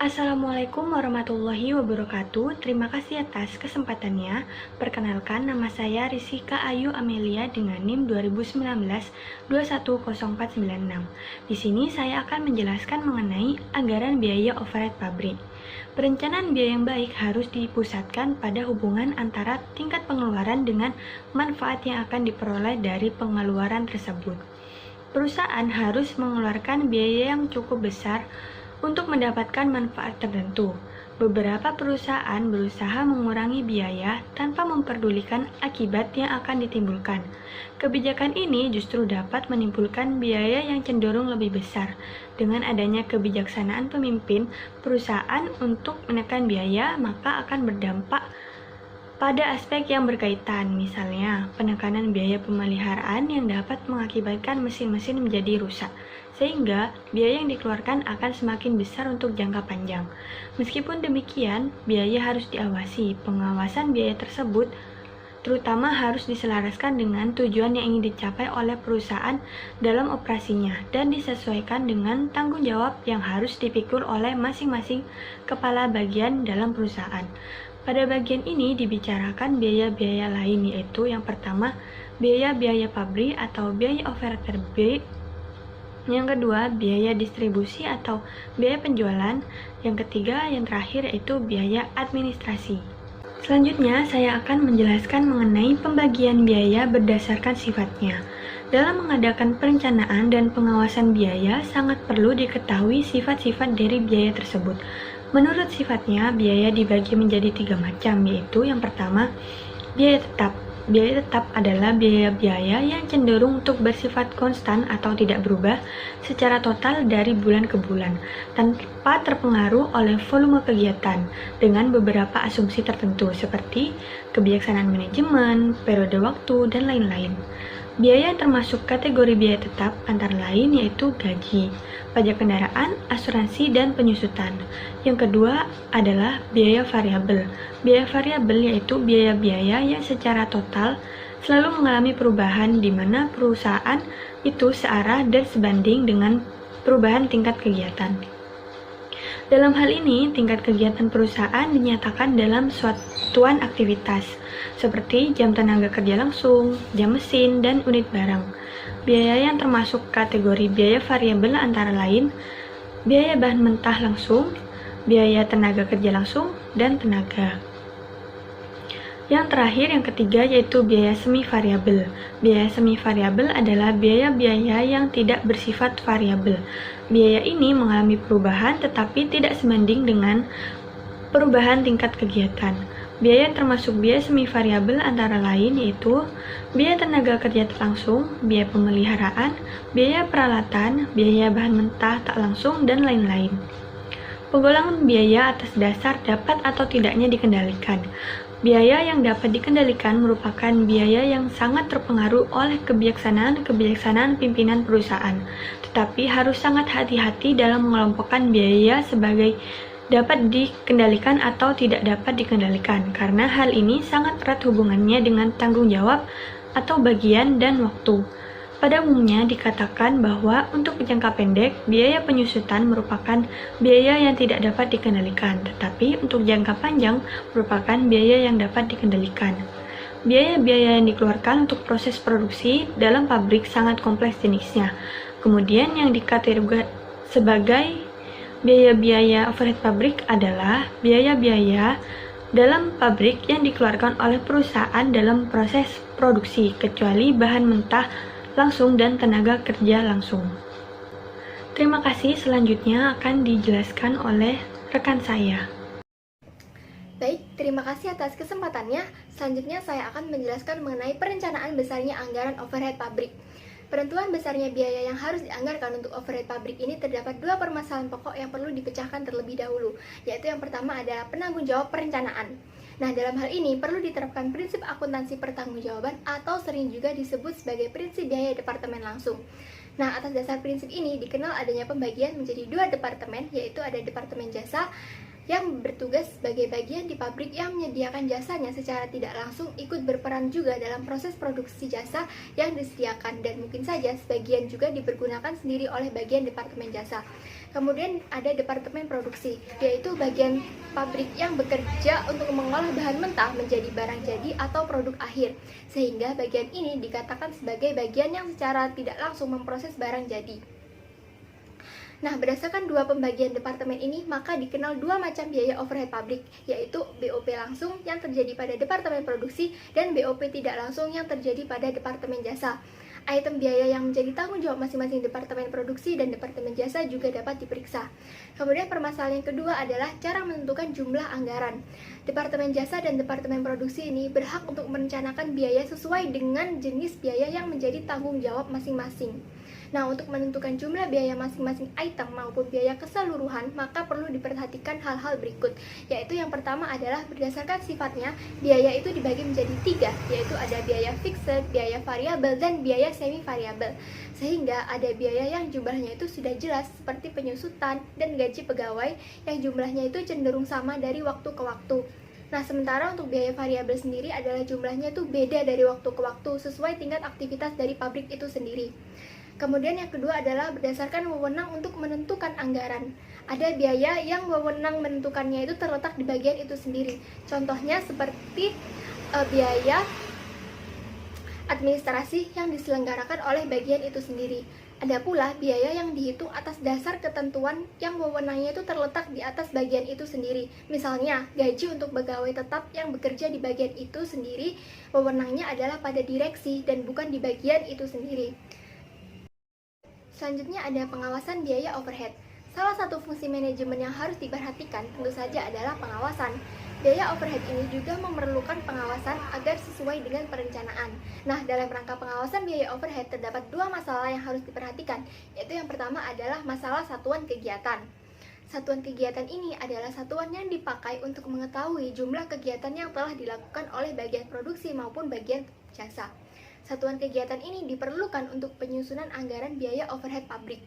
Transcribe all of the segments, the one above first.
Assalamualaikum warahmatullahi wabarakatuh. Terima kasih atas kesempatannya. Perkenalkan, nama saya Rizika Ayu Amelia dengan NIM 2019-210496. Di sini saya akan menjelaskan mengenai anggaran biaya overhead pabrik. Perencanaan biaya yang baik harus dipusatkan pada hubungan antara tingkat pengeluaran dengan manfaat yang akan diperoleh dari pengeluaran tersebut. Perusahaan harus mengeluarkan biaya yang cukup besar untuk mendapatkan manfaat tertentu. Beberapa perusahaan berusaha mengurangi biaya tanpa memperdulikan akibat yang akan ditimbulkan. Kebijakan ini justru dapat menimbulkan biaya yang cenderung lebih besar. Dengan adanya kebijaksanaan pemimpin perusahaan untuk menekan biaya, maka akan berdampak pada aspek yang berkaitan, misalnya penekanan biaya pemeliharaan yang dapat mengakibatkan mesin-mesin menjadi rusak, sehingga biaya yang dikeluarkan akan semakin besar untuk jangka panjang. Meskipun demikian, biaya harus diawasi. Pengawasan biaya tersebut terutama harus diselaraskan dengan tujuan yang ingin dicapai oleh perusahaan dalam operasinya dan disesuaikan dengan tanggung jawab yang harus dipikul oleh masing-masing kepala bagian dalam perusahaan. Pada bagian ini dibicarakan biaya-biaya lain, yaitu yang pertama, biaya-biaya pabrik atau biaya overhead pabrik. Yang kedua, biaya distribusi atau biaya penjualan. Yang ketiga, yang terakhir yaitu biaya administrasi. Selanjutnya, saya akan menjelaskan mengenai pembagian biaya berdasarkan sifatnya. Dalam mengadakan perencanaan dan pengawasan biaya, sangat perlu diketahui sifat-sifat dari biaya tersebut. Menurut sifatnya, biaya dibagi menjadi 3 macam, yaitu yang pertama, biaya tetap. Biaya tetap adalah biaya-biaya yang cenderung untuk bersifat konstan atau tidak berubah secara total dari bulan ke bulan, tanpa terpengaruh oleh volume kegiatan, dengan beberapa asumsi tertentu seperti kebijaksanaan manajemen, periode waktu, dan lain-lain. Biaya yang termasuk kategori biaya tetap antara lain yaitu gaji, pajak kendaraan, asuransi, dan penyusutan. Yang kedua adalah biaya variabel. Biaya variabel yaitu biaya-biaya yang secara total selalu mengalami perubahan di mana perusahaan itu searah dan sebanding dengan perubahan tingkat kegiatan. Dalam hal ini, tingkat kegiatan perusahaan dinyatakan dalam satuan aktivitas, seperti jam tenaga kerja langsung, jam mesin, dan unit barang. Biaya yang termasuk kategori biaya variabel antara lain, biaya bahan mentah langsung, biaya tenaga kerja langsung, dan tenaga. Yang terakhir, yang ketiga, yaitu biaya semi variabel. Biaya semi variabel adalah biaya-biaya yang tidak bersifat variabel. Biaya ini mengalami perubahan tetapi tidak sebanding dengan perubahan tingkat kegiatan. Biaya yang termasuk biaya semi variabel antara lain yaitu biaya tenaga kerja tak langsung, biaya pemeliharaan, biaya peralatan, biaya bahan mentah tak langsung, dan lain-lain. Penggolongan biaya atas dasar dapat atau tidaknya dikendalikan. Biaya yang dapat dikendalikan merupakan biaya yang sangat terpengaruh oleh kebijaksanaan pimpinan perusahaan, tetapi harus sangat hati-hati dalam mengelompokkan biaya sebagai dapat dikendalikan atau tidak dapat dikendalikan, karena hal ini sangat erat hubungannya dengan tanggung jawab atau bagian dan waktu. Pada umumnya dikatakan bahwa untuk jangka pendek, biaya penyusutan merupakan biaya yang tidak dapat dikendalikan, tetapi untuk jangka panjang merupakan biaya yang dapat dikendalikan. Biaya-biaya yang dikeluarkan untuk proses produksi dalam pabrik sangat kompleks jenisnya. Kemudian yang dikategorikan sebagai biaya-biaya overhead pabrik adalah biaya-biaya dalam pabrik yang dikeluarkan oleh perusahaan dalam proses produksi, kecuali bahan mentah langsung dan tenaga kerja langsung. Terima kasih, selanjutnya akan dijelaskan oleh rekan saya. Baik, terima kasih atas kesempatannya. Selanjutnya saya akan menjelaskan mengenai perencanaan besarnya anggaran overhead pabrik. Penentuan besarnya biaya yang harus dianggarkan untuk overhead pabrik ini terdapat dua permasalahan pokok yang perlu dipecahkan terlebih dahulu, yaitu yang pertama adalah penanggung jawab perencanaan. Nah, dalam hal ini perlu diterapkan prinsip akuntansi pertanggungjawaban atau sering juga disebut sebagai prinsip biaya departemen langsung. Nah, atas dasar prinsip ini dikenal adanya pembagian menjadi dua departemen, yaitu ada departemen jasa yang bertugas sebagai bagian di pabrik yang menyediakan jasanya secara tidak langsung ikut berperan juga dalam proses produksi jasa yang disediakan, dan mungkin saja sebagian juga dipergunakan sendiri oleh bagian departemen jasa. Kemudian ada departemen produksi, yaitu bagian pabrik yang bekerja untuk mengolah bahan mentah menjadi barang jadi atau produk akhir, sehingga bagian ini dikatakan sebagai bagian yang secara tidak langsung memproses barang jadi. Nah, berdasarkan dua pembagian departemen ini, maka dikenal dua macam biaya overhead pabrik, yaitu BOP langsung yang terjadi pada departemen produksi dan BOP tidak langsung yang terjadi pada departemen jasa. Item biaya yang menjadi tanggung jawab masing-masing departemen produksi dan departemen jasa juga dapat diperiksa. Kemudian permasalahan yang kedua adalah cara menentukan jumlah anggaran. Departemen jasa dan departemen produksi ini berhak untuk merencanakan biaya sesuai dengan jenis biaya yang menjadi tanggung jawab masing-masing. Nah, untuk menentukan jumlah biaya masing-masing item maupun biaya keseluruhan, maka perlu diperhatikan hal-hal berikut, yaitu yang pertama adalah berdasarkan sifatnya, biaya itu dibagi menjadi tiga, yaitu ada biaya fixed, biaya variabel, dan biaya semi-variabel. Sehingga ada biaya yang jumlahnya itu sudah jelas, seperti penyusutan dan gaji pegawai, yang jumlahnya itu cenderung sama dari waktu ke waktu. Nah, sementara untuk biaya variabel sendiri adalah jumlahnya itu beda dari waktu ke waktu, sesuai tingkat aktivitas dari pabrik itu sendiri. Kemudian yang kedua adalah berdasarkan wewenang untuk menentukan anggaran. Ada biaya yang wewenang menentukannya itu terletak di bagian itu sendiri. Contohnya seperti biaya administrasi yang diselenggarakan oleh bagian itu sendiri. Ada pula biaya yang dihitung atas dasar ketentuan yang wewenangnya itu terletak di atas bagian itu sendiri. Misalnya, gaji untuk pegawai tetap yang bekerja di bagian itu sendiri, wewenangnya adalah pada direksi dan bukan di bagian itu sendiri. Selanjutnya ada pengawasan biaya overhead. Salah satu fungsi manajemen yang harus diperhatikan tentu saja adalah pengawasan. Biaya overhead ini juga memerlukan pengawasan agar sesuai dengan perencanaan. Nah, dalam rangka pengawasan biaya overhead terdapat dua masalah yang harus diperhatikan, yaitu yang pertama adalah masalah satuan kegiatan. Satuan kegiatan ini adalah satuan yang dipakai untuk mengetahui jumlah kegiatan yang telah dilakukan oleh bagian produksi maupun bagian jasa. Satuan kegiatan ini diperlukan untuk penyusunan anggaran biaya overhead pabrik.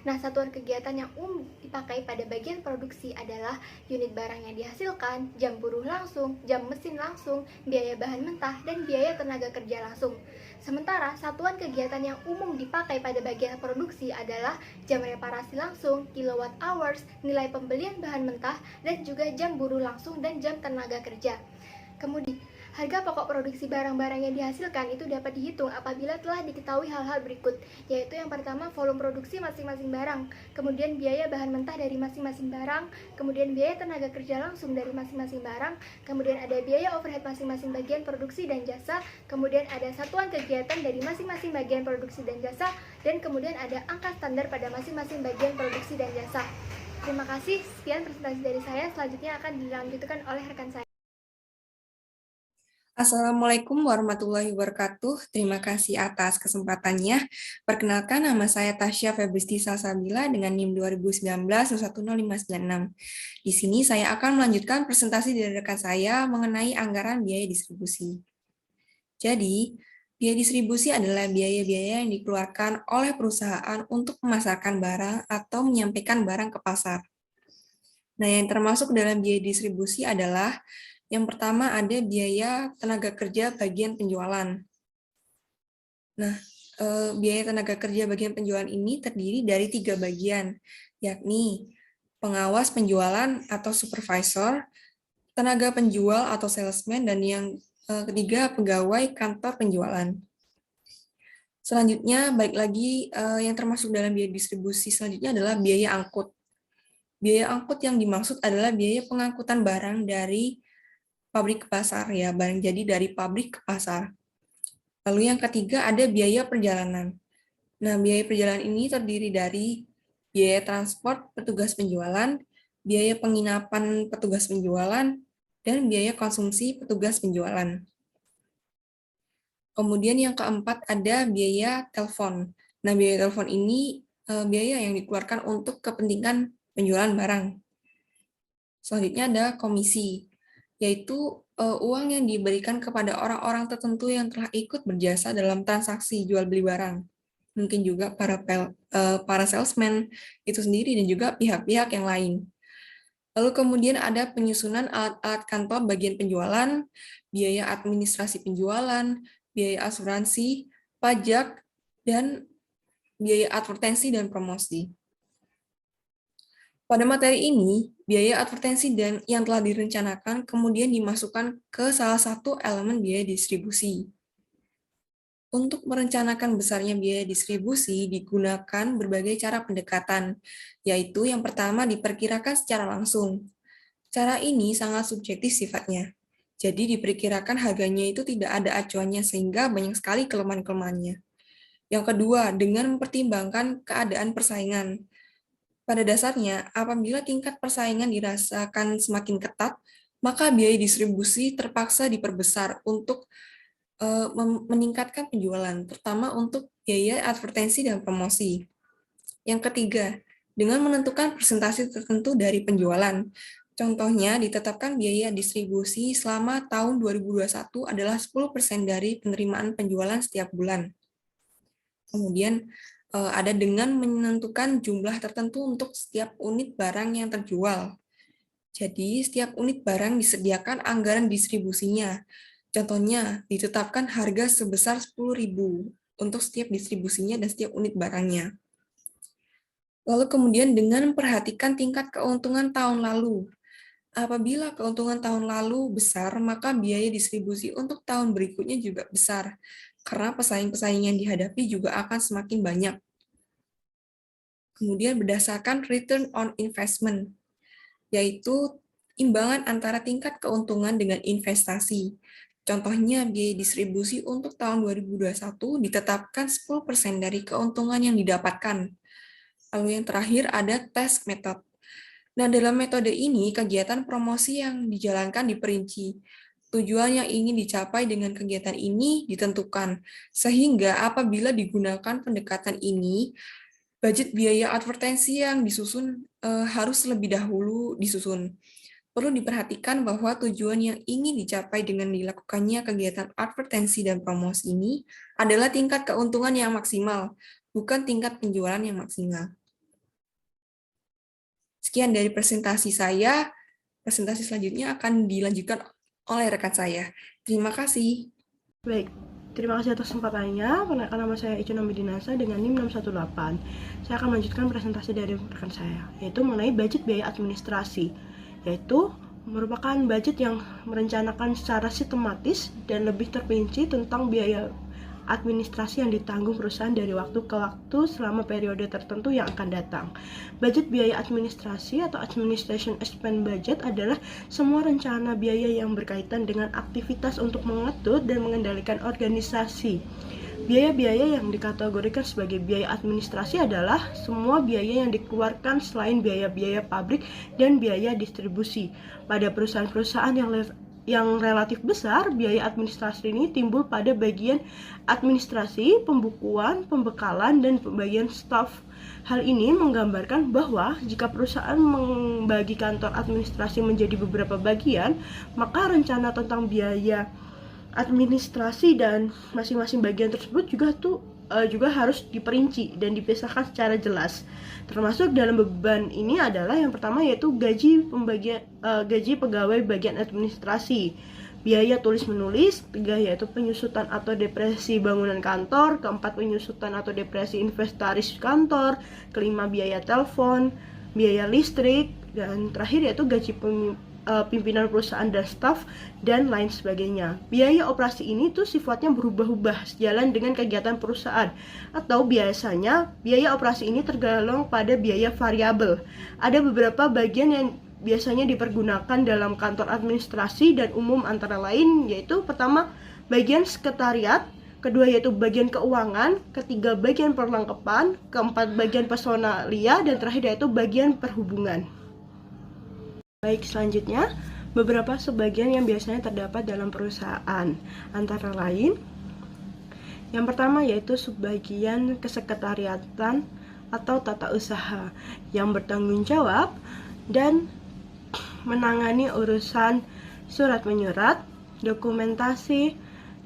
Nah, satuan kegiatan yang dipakai pada bagian produksi adalah unit barang yang dihasilkan, jam buruh langsung, jam mesin langsung, biaya bahan mentah, dan biaya tenaga kerja langsung. Sementara, satuan kegiatan yang umum dipakai pada bagian produksi adalah jam reparasi langsung, kilowatt hours, nilai pembelian bahan mentah, dan juga jam buruh langsung dan jam tenaga kerja. Kemudian, harga pokok produksi barang-barang yang dihasilkan itu dapat dihitung apabila telah diketahui hal-hal berikut, yaitu yang pertama volume produksi masing-masing barang, kemudian biaya bahan mentah dari masing-masing barang, kemudian biaya tenaga kerja langsung dari masing-masing barang, kemudian ada biaya overhead masing-masing bagian produksi dan jasa, kemudian ada satuan kegiatan dari masing-masing bagian produksi dan jasa, dan kemudian ada angka standar pada masing-masing bagian produksi dan jasa. Terima kasih, sekian presentasi dari saya, selanjutnya akan dilanjutkan oleh rekan saya. Assalamualaikum warahmatullahi wabarakatuh. Terima kasih atas kesempatannya. Perkenalkan, nama saya Tasya Febristi Salsabila dengan NIM 2019-010596. Di sini saya akan melanjutkan presentasi dari rekan saya mengenai anggaran biaya distribusi. Jadi, biaya distribusi adalah biaya-biaya yang dikeluarkan oleh perusahaan untuk memasarkan barang atau menyampaikan barang ke pasar. Nah, yang termasuk dalam biaya distribusi adalah yang pertama ada biaya tenaga kerja bagian penjualan. Nah, biaya tenaga kerja bagian penjualan ini terdiri dari 3 bagian, yakni pengawas penjualan atau supervisor, tenaga penjual atau salesman, dan yang ketiga pegawai kantor penjualan. Selanjutnya, balik lagi yang termasuk dalam biaya distribusi selanjutnya adalah biaya angkut. Biaya angkut yang dimaksud adalah biaya pengangkutan barang dari pabrik ke pasar, ya, barang jadi dari pabrik ke pasar. Lalu yang ketiga ada biaya perjalanan. Nah, biaya perjalanan ini terdiri dari biaya transport petugas penjualan, biaya penginapan petugas penjualan, dan biaya konsumsi petugas penjualan. Kemudian yang keempat ada biaya telepon. Nah, biaya telepon ini biaya yang dikeluarkan untuk kepentingan penjualan barang. Selanjutnya ada komisi, yaitu uang yang diberikan kepada orang-orang tertentu yang telah ikut berjasa dalam transaksi jual beli barang. Mungkin juga para salesman itu sendiri dan juga pihak-pihak yang lain. Lalu kemudian ada penyusunan alat-alat kantor bagian penjualan, biaya administrasi penjualan, biaya asuransi, pajak, dan biaya advertensi dan promosi. Pada materi ini, biaya advertensi dan yang telah direncanakan kemudian dimasukkan ke salah satu elemen biaya distribusi. Untuk merencanakan besarnya biaya distribusi digunakan berbagai cara pendekatan, yaitu yang pertama diperkirakan secara langsung. Cara ini sangat subjektif sifatnya. Jadi diperkirakan harganya itu tidak ada acuannya sehingga banyak sekali kelemahan-kelemahannya. Yang kedua, dengan mempertimbangkan keadaan persaingan. Pada dasarnya, apabila tingkat persaingan dirasakan semakin ketat, maka biaya distribusi terpaksa diperbesar untuk meningkatkan penjualan, terutama untuk biaya advertensi dan promosi. Yang ketiga, dengan menentukan persentase tertentu dari penjualan. Contohnya, ditetapkan biaya distribusi selama tahun 2021 adalah 10% dari penerimaan penjualan setiap bulan. Kemudian, ada dengan menentukan jumlah tertentu untuk setiap unit barang yang terjual. Jadi, setiap unit barang disediakan anggaran distribusinya. Contohnya, ditetapkan harga sebesar 10.000 untuk setiap distribusinya dan setiap unit barangnya. Lalu kemudian dengan memperhatikan tingkat keuntungan tahun lalu. Apabila keuntungan tahun lalu besar, maka biaya distribusi untuk tahun berikutnya juga besar, karena pesaing-pesaing yang dihadapi juga akan semakin banyak. Kemudian berdasarkan return on investment, yaitu imbangan antara tingkat keuntungan dengan investasi. Contohnya, biaya distribusi untuk tahun 2021 ditetapkan 10% dari keuntungan yang didapatkan. Lalu yang terakhir ada task method. Nah, dalam metode ini, kegiatan promosi yang dijalankan diperinci. Tujuan yang ingin dicapai dengan kegiatan ini ditentukan, sehingga apabila digunakan pendekatan ini, budget biaya advertensi yang disusun harus lebih dahulu disusun. Perlu diperhatikan bahwa tujuan yang ingin dicapai dengan dilakukannya kegiatan advertensi dan promosi ini adalah tingkat keuntungan yang maksimal, bukan tingkat penjualan yang maksimal. Sekian dari presentasi saya. Presentasi selanjutnya akan dilanjutkan oleh rekan saya. Terima kasih. Baik, terima kasih atas kesempatannya. Perkenalkan, nama saya Ica Nomidinasa dengan NIM 618. Saya akan melanjutkan presentasi dari rekan saya, yaitu mengenai budget biaya administrasi, yaitu merupakan budget yang merencanakan secara sistematis dan lebih terperinci tentang biaya administrasi yang ditanggung perusahaan dari waktu ke waktu selama periode tertentu yang akan datang. Budget biaya administrasi atau administration expense budget adalah semua rencana biaya yang berkaitan dengan aktivitas untuk mengatur dan mengendalikan organisasi. Biaya-biaya yang dikategorikan sebagai biaya administrasi adalah semua biaya yang dikeluarkan selain biaya-biaya pabrik dan biaya distribusi. Pada perusahaan-perusahaan yang relatif besar, biaya administrasi ini timbul pada bagian administrasi, pembukuan, pembekalan, dan pembagian staf. Hal ini menggambarkan bahwa jika perusahaan membagi kantor administrasi menjadi beberapa bagian, maka rencana tentang biaya administrasi dan masing-masing bagian tersebut juga harus diperinci dan dipisahkan secara jelas. Termasuk dalam beban ini adalah yang pertama yaitu gaji pegawai bagian administrasi, biaya tulis-menulis, ketiga yaitu penyusutan atau depresi bangunan kantor, keempat penyusutan atau depresi inventaris kantor, kelima biaya telepon, biaya listrik, dan terakhir yaitu gaji pimpinan perusahaan dan staf, dan lain sebagainya. Biaya operasi ini tuh sifatnya berubah-ubah sejalan dengan kegiatan perusahaan, atau biasanya biaya operasi ini tergolong pada biaya variabel. Ada beberapa bagian yang biasanya dipergunakan dalam kantor administrasi dan umum antara lain yaitu pertama bagian sekretariat, kedua yaitu bagian keuangan, ketiga bagian perlengkapan, keempat bagian personalia, dan terakhir yaitu bagian perhubungan. Baik, selanjutnya beberapa subbagian yang biasanya terdapat dalam perusahaan antara lain yang pertama yaitu subbagian kesekretariatan atau tata usaha yang bertanggung jawab dan menangani urusan surat menyurat, dokumentasi,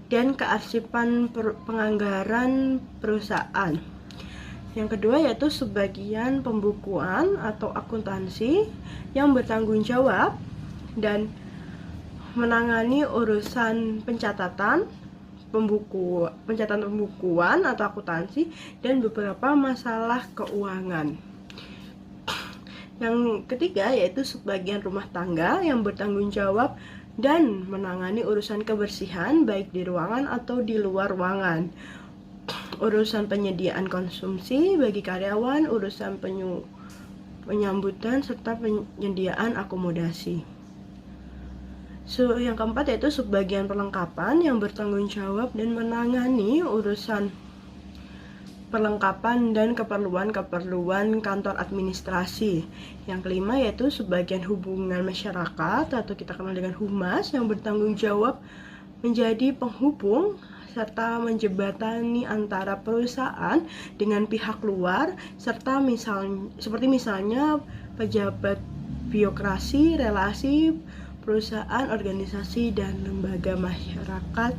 dan kearsipan penganggaran perusahaan. Yang kedua yaitu subbagian pembukuan atau akuntansi yang bertanggung jawab dan menangani urusan pencatatan pembukuan atau akuntansi dan beberapa masalah keuangan. Yang ketiga yaitu subbagian rumah tangga yang bertanggung jawab dan menangani urusan kebersihan baik di ruangan atau di luar ruangan. Urusan penyediaan konsumsi bagi karyawan, urusan penyambutan serta penyediaan akomodasi. Yang keempat yaitu subbagian perlengkapan yang bertanggung jawab dan menangani urusan perlengkapan dan keperluan kantor administrasi. Yang kelima yaitu subbagian hubungan masyarakat atau kita kenal dengan humas yang bertanggung jawab menjadi penghubung serta menjembatani antara perusahaan dengan pihak luar serta seperti misalnya pejabat birokrasi, relasi perusahaan, organisasi, dan lembaga masyarakat,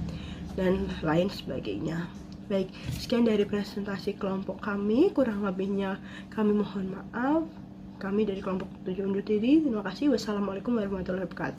dan lain sebagainya. Baik, sekian dari presentasi kelompok kami. Kurang lebihnya kami mohon maaf. Kami dari kelompok 7 undur diri. Terima kasih. Wassalamualaikum warahmatullahi wabarakatuh.